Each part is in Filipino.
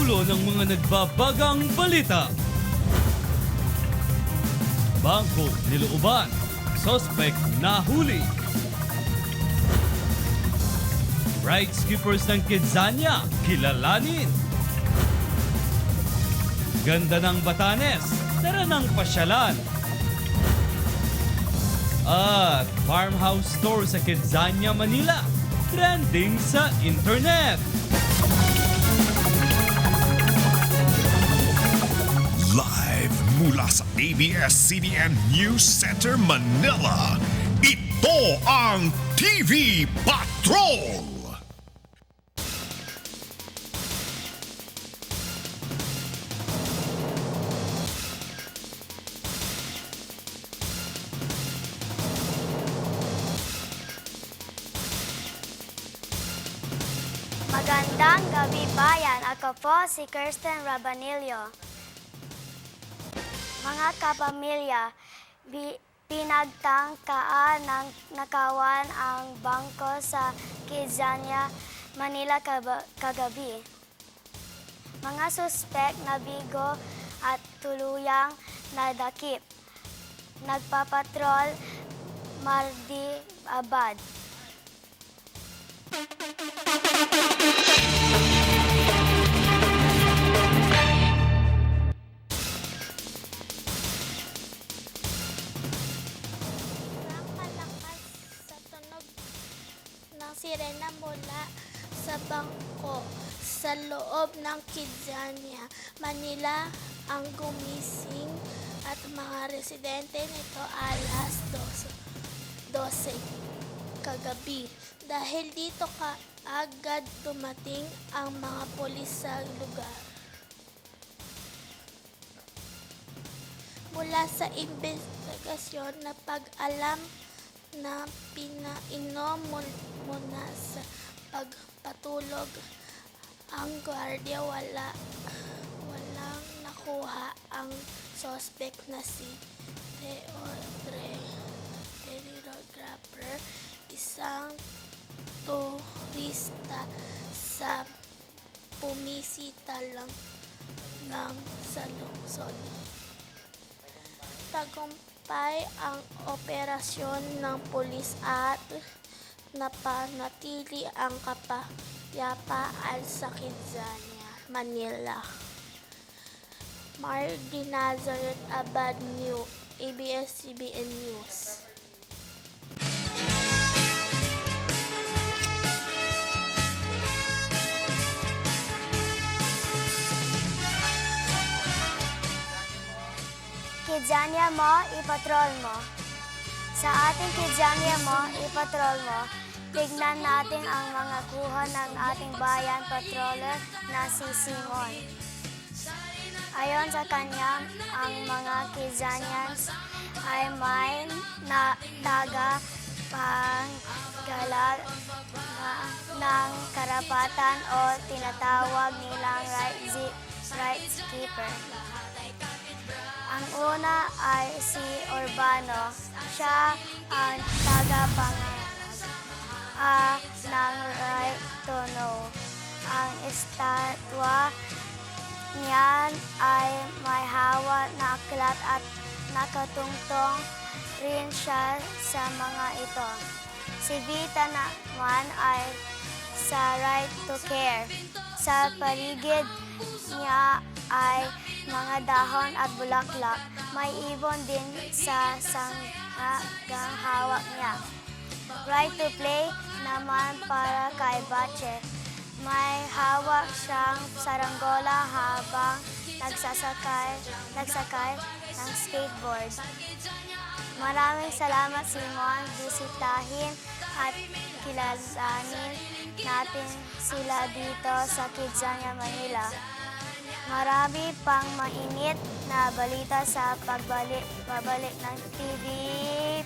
ulo ng mga nagbabagang balita. Bangko nilooban, suspect nahuli. Rights keepers ng Kidzania, kilalanin. Ganda ng Batanes, tara ng pasyalan. At farmhouse store sa Kidzania, Manila, trending sa internet. Live mula sa ABS-CBN News Center, Manila, ito ang TV Patrol! Magandang gabi bayan, ako po si Kirsten Rabanillo. Mga kapamilya, pinagtangkaan ng nakawan ang bangko sa Kidzania, Manila kagabi. Mga suspek na bigo at tuluyang nadakip. Nagpapatrol Mardi Abad. Malakas sa tunog ng sirena mula sa bangko sa loob ng Kidzania, Manila ang gumising at mga residente nito alas 12 kagabi. Dahil dito agad dumating ang mga pulis sa lugar. Mula sa investigasyon na pag-alam na pinainom muna sa pagpatulog ang gwardiya, walang nakuha ang suspect na si Theodore Grapper, isang turista sa pumisita lang sa lungsod. Tagumpay ang operasyon ng pulis at napanatili ang kapayapaan sa Kidzania, Manila. Mardi Nazareth Abad New, ABS-CBN News. Kidzania mo, ipatrol mo. Sa ating Kidzania mo, ipatrol mo, tignan natin ang mga kuha ng ating bayan patroller na si Simon. Ayon sa kanya, ang mga Kidzanians ay may tagapaggalag ng karapatan o tinatawag nilang rights keeper. Ang una ay si Urbano. Siya ang tagapanganak ng Right to Know. Ang estatwa niyan ay may hawak na aklat at nakatungtong rin siya sa mga ito. Si Vita naman ay sa Right to Care. Sa paligid niya ay mga dahon at bulaklak. May ibon din sa sanghagang hawak niya. Right to Play naman para kay Bache. May hawak siyang saranggola habang nagsakay ng skateboard. Maraming salamat, Simon. Bisitahin at kilalanin natin sila dito sa Kidzania, Manila. Marami pang mainit na balita sa babalik ng TV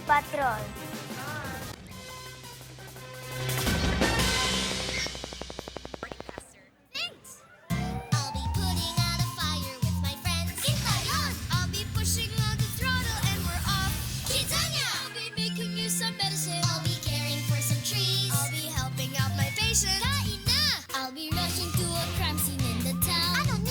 Patrol. I'll be putting out a fire with my friends. I'll be pushing on the throttle and we're off. Kidzania! I'll be making you some medicine. I'll be caring for some trees. I'll be helping out my patient. Kain na! I'll be rushing to a crime scene in the town.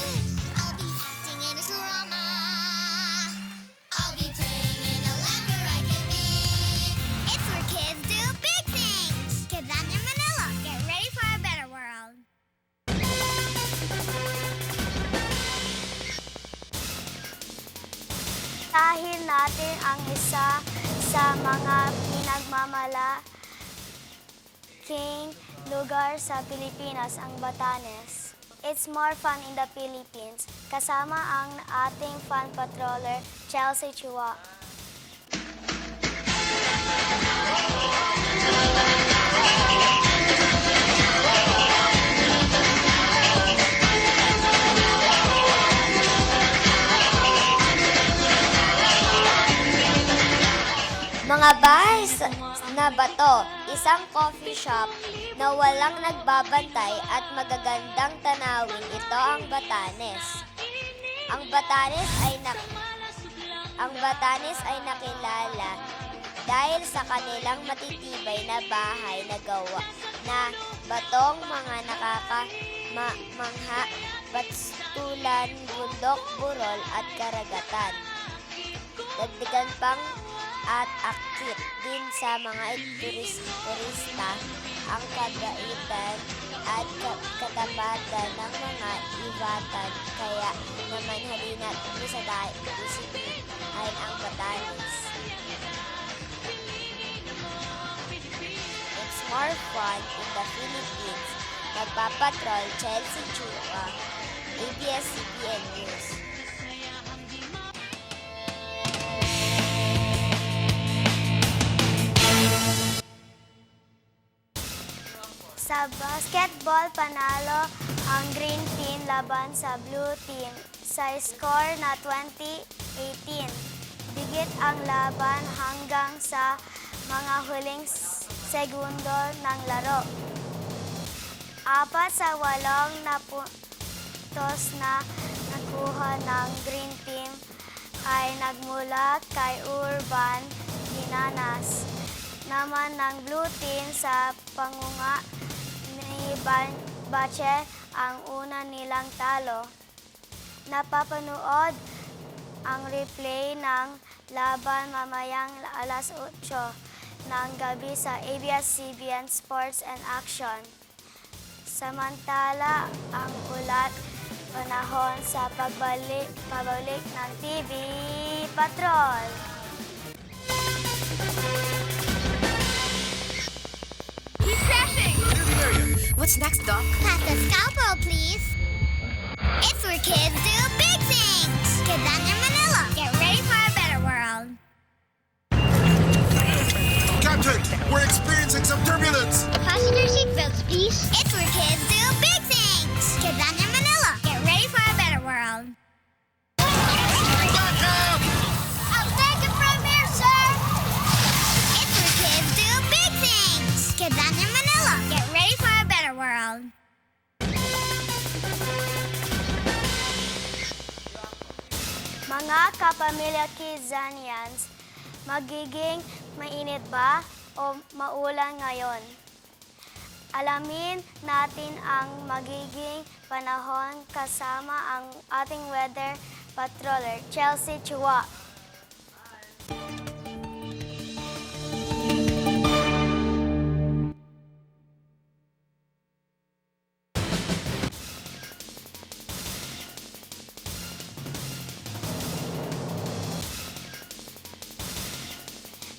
Dahil natin ang isa sa mga pinagmamalaking lugar sa Pilipinas, ang Batanes. It's more fun in the Philippines. Kasama ang ating fan patroller, Chelsea Chua. Mga bahay na bato, isang coffee shop na walang nagbabantay at magagandang tanawin, ito ang Batanes. Ang Batanes ay nakilala dahil sa kanilang matitibay na bahay na gawa na batong mga nakakamangha, patstulan, bundok, burol at karagatan. Dagdagan pang at akit din sa mga turista ang kagaitan at katapatan ng mga ibatan. Kaya naman halina't isa tayo isipin ang Batanes. It's more fun in the Philippines. Nagpapatrol, Chelsea Chua, ABS-CBN News. Sa basketball, panalo ang green team laban sa blue team sa score na 20-18. Bigit ang laban hanggang sa mga huling segundo ng laro. 4 sa 8 na puntos na nakuha ng green team ay nagmula kay Urban Ginanas. Naman ng blue team sa pangunguna ni Bache ang una nilang talo. Napapanood ang replay ng laban mamayang alas 8 ng gabi sa ABS-CBN Sports and Action. Samantala, ang ulat panahon sa pabalik ng TV Patrol. What's next, Doc? Pass the scalpel, please. It's where kids do big things. Kidanya Manila. Get ready for a better world. Captain, we're experiencing some turbulence. Passenger seatbelts, please. It's where kids do big things. Kidanya Manila. Get ready for a better world. I'll take it from here, sir. It's where kids do big things. Kidanya Manila. Get ready for a better world. Mga kapamilya Kidzanians, magiging mainit ba o maulan ngayon? Alamin natin ang magiging panahon kasama ang ating weather patroller, Chelsea Chua.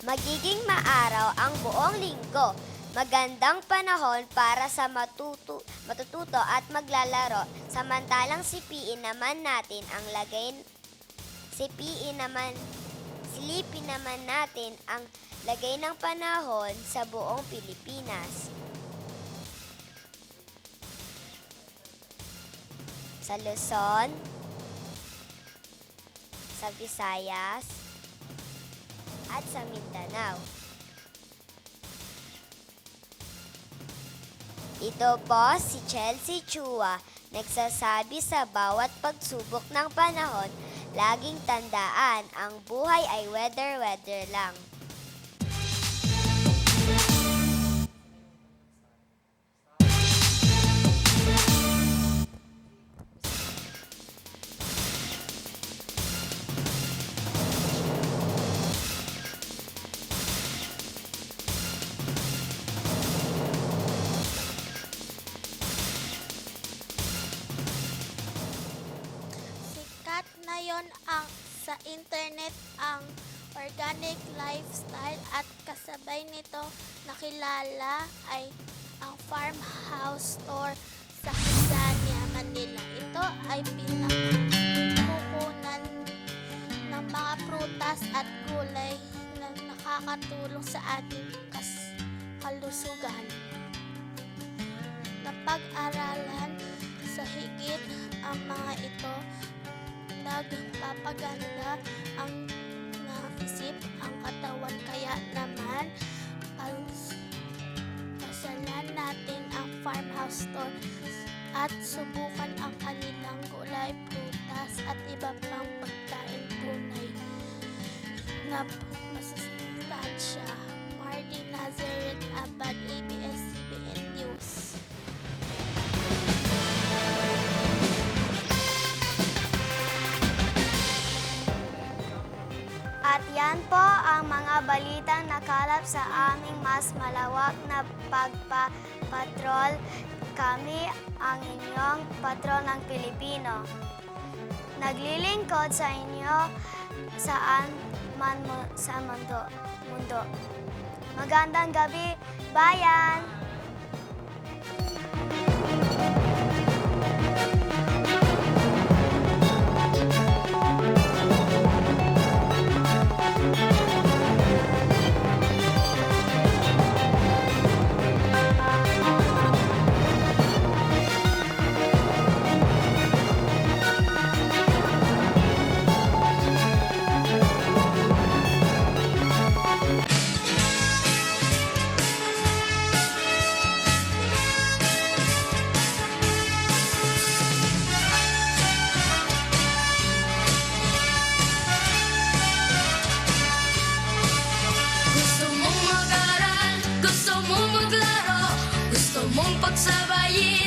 Magiging maaraw ang buong linggo. Magandang panahon para sa matututo at maglalaro. Samantalang silipin naman natin ang lagay ng panahon sa buong Pilipinas. Sa Luzon, sa Visayas, at sa Mindanao. Ito po si Chelsea Chua, nagsasabi sa bawat pagsubok ng panahon, laging tandaan, ang buhay ay weather lang. Sikat na yon ang sa sa internet ang organic lifestyle at kasabay nito nakilala ay ang farmhouse store sa Quezania, Manila. Ito ay pinagkukunan ng mga prutas at gulay na nakakatulong sa ating kalusugan. Napag-aralan sa higit ang mga ito, nagpapaganda ang isip, ang katawan, kaya naman pasalan natin ang farmhouse store at subukan ang kanilang gulay, prutas at iba pang pagkain tunay na masustansya. Mardy Nazareth Abad, ABS-CBN News. At yan po ang mga balitang nakalap sa aming mas malawak na pagpapatrol. Kami ang inyong patrol ng Pilipino. Naglilingkod sa inyo saan man sa mundo. Magandang gabi, bayan! Gusto mong mag-aral, gusto mong maglaro, gusto mong pagsabayin